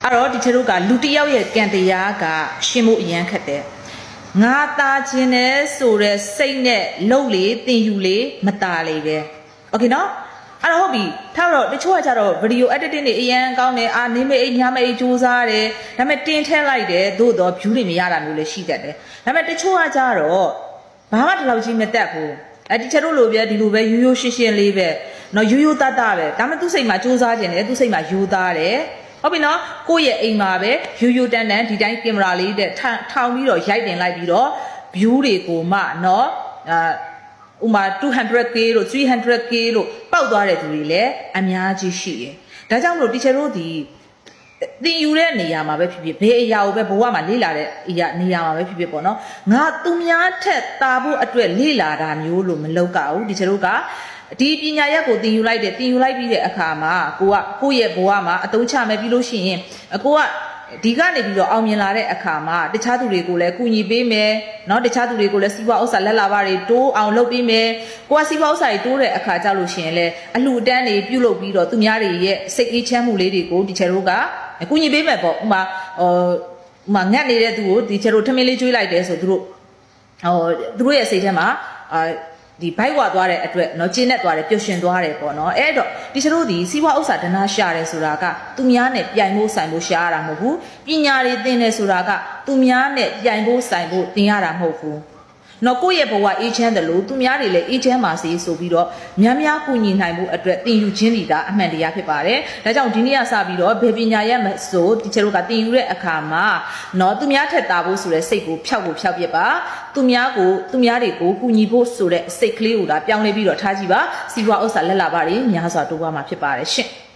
အဲ့တော့ဒီချေတို့ကလူတစ်ယောက်ရဲ့ကံတရားကရှင်းဖို့အရန်ခက်တယ်ငါသားခြင်းနဲ့ဆိုတဲ့စိတ်နဲ့လှုပ်လေတင်ယူလေမตาလေပဲโอเคနော်အဲ့တော့ဟုတ်ပြီထားတော့တချို့ကကြတော့ဗီဒီယို editing တွေအရန်ကောင်းတယ်အာနေမေအိညမေအိစူးစားတယ်ဒါပေမဲ့တင်ထည့်လိုက်တယ်သို့တော့ view တွေမရတာမျိုးလည်းရှိတတ်တယ်ဒါပေမဲ့တချို့ကကြတော့ဘာမှဒီလောက်ကြီးမတက်ဘူးဒီချက်တို့လိုပဲဒီလိုပဲရိုးရိုးရှင်းရှင်းလေးပဲနော်ရိုးရိုးတတ်တာပဲဒါပေမဲ့သူ့စိတ်မှာစူးစားခြင်းတယ်သူ့စိတ်မှာယူသားတယ်ဟုတ်ပြီနော်ကိုယ့်ရဲ့အိမ်မှာပဲရိုးရိုးတန်တန်ဒီတိုင်းကင်မရာလေးတဲ့ထောင်ပြီးတော့ရိုက်တင်လိုက်ပြီးတော့ view တွေကိုမှနော်ဥမာ 200k လို့ 300k လို့ပောက်သွားတဲ့သူတွေလည်းအများကြီးရှိတယ်ဒါကြောင့်မလို့ teacher တို့ဒီတင်ယူတဲ့နေရာမှာပဲဖြစ်ဖြစ်ဘယ်အရာကိုပဲဘဝမှာလေ့လာတဲ့အရာနေရာမှာပဲဖြစ်ဖြစ်ပေါ့နော်ငါသူများထက်တာဖို့အတွက်လေ့လာတာမျိုးလို့မလုပ်ကြဘူး teacher တို့ကဒီပညာရက်ကိုတင်ယူလိုက်တယ်တင်ယူလိုက်ပြီးတဲ့အခါမှာကိုယ့်ရဲ့ဘဝမှာအသုံးချမယ်ပြီးလို့ရှိရင်ကိုကဒီကနေပြီးတော့အောင်မြင်လာတဲ့အခါမှာတခြားသူတွေကိုလည်းကူညီပေးမယ်เนาะတခြားသူတွေကိုလည်းစီးပွားဥစ္စာလက်လာပါတွေတိုးအောင်လုပ်ပေးမယ်ကိုကစီးပွားဥစ္စာတွေတိုးတဲ့အခါကြလို့ရှိရင်လည်းအလှူအတန်းတွေပြုလုပ်ပြီးတော့သူများတွေရဲ့စိတ်အေးချမ်းမှုလေးတွေကိုဒီချေတို့ကကူညီပေးမယ်ပေါ့ဥမာငတ်နေတဲ့သူကိုဒီချေတို့ထမင်းလေးကျွေးလိုက်တယ်ဆိုသူတို့ရဲ့စိတ်ထဲမှာဒီဘိုက်ဝသွားတဲ့အတွက်เนาะကျင်းနဲ့သွားတယ်ပျော်ရွှင်သွားတယ်ပေါ့เนาะအဲ့တော့ဒီချတို့ဒီစီးပွားဥစ္စာဒနာရှာတယ်ဆိုတာကသူများနဲ့ပြိုင်ဖို့ဆိုင်ဖို့ရှာရတာမဟုတ်ဘူးပညာတွေသင်တယ်ဆိုတာကသူများနဲ့ပြိုင်ဖို့ဆိုင်ဖို့သင်ရတာမဟုတ်ဘူးเนาะကိုယ့်ရဲ့ဘဝအေးချမ်းတယ်လို့သူများတွေလည်းအေးချမ်းပါစေဆိုပြီးတော့များကူညီနိုင်ဖို့အတွက်သင်ယူခြင်းဒီကအမှန်တရားဖြစ်ပါတယ်ဒါကြောင့်ဒီနေ့ကစပြီးတော့ဘေပညာရဲ့ဆိုဒီချတို့ကသင်ယူတဲ့အခါမှာเนาะသူများထက်တာဖို့ဆိုတဲ့စိတ်ကိုဖျောက်ပြပါသူများတွေကိုကူညီဖို့ဆိုတဲ့စိတ်ကလေးကိုဒါပြောင်းလဲပြီးတော့ထားကြည့်ပါစီးပွားဥစ္စာလက်လာပါတွေများစွာတိုးပွားမှာဖြစ်ပါတယ်ရှင့်